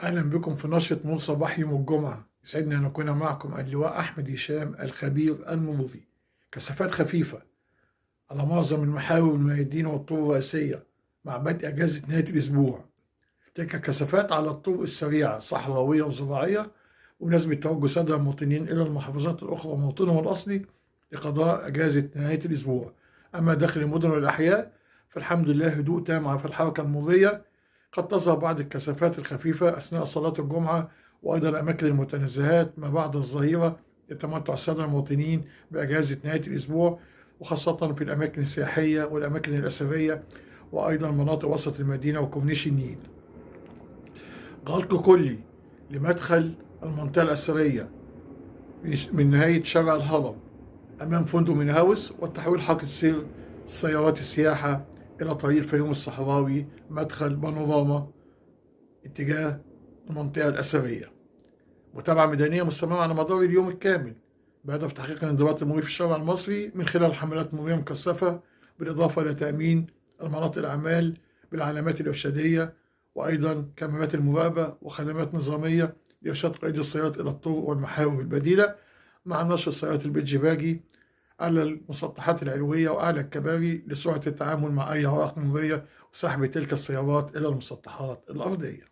أهلا بكم في نشرة نور صباح يوم الجمعة. يسعدني أن أكون معكم اللواء أحمد هشام الخبير المروري. كثافات خفيفة على معظم المحاور والميادين والطرق الرئيسية مع بدء أجازة نهاية الأسبوع. تلك كثافات على الطرق السريعة صحراوية وزراعية، وبمناسبة توجه سادة المواطنين إلى المحافظات الأخرى وموطنهم الأصلي لقضاء أجازة نهاية الأسبوع. أما داخل المدن والأحياء فالحمد لله هدوء تام في الحركة المرورية. قد تظهر بعض الكثافات الخفيفة أثناء صلاة الجمعة وأيضا أماكن المتنزهات ما بعد الظهيرة لتمتع السادة المواطنين بأجازة نهاية الأسبوع، وخاصة في الأماكن السياحية والأماكن الأثرية وأيضا مناطق وسط المدينة وكورنيش النيل. غلق كلي لمدخل المنطقة الأثرية من نهاية شارع الهرم أمام فندق من هاوس، والتحويل حركة سير سيارات السياحة إلى طريق الفيوم الصحراوي مدخل بانوراما اتجاه المنطقة الأثرية. متابعة ميدانية مستمرة على مدار اليوم الكامل بهدف تحقيق الانضباط المروري في الشارع المصري من خلال حملات مرورية مكثفة، بالإضافة إلى تأمين المناطق الأعمال بالعلامات الإرشادية، وأيضا كاميرات المراقبة وخدمات نظامية لإرشاد قائدي السيارات إلى الطرق والمحاور البديلة، مع نشر سيارات البيتش باجي على المسطحات العلوية وأعلى الكباري لسرعة التعامل مع أي عوائق مرورية وسحب تلك السيارات إلى المسطحات الأرضية.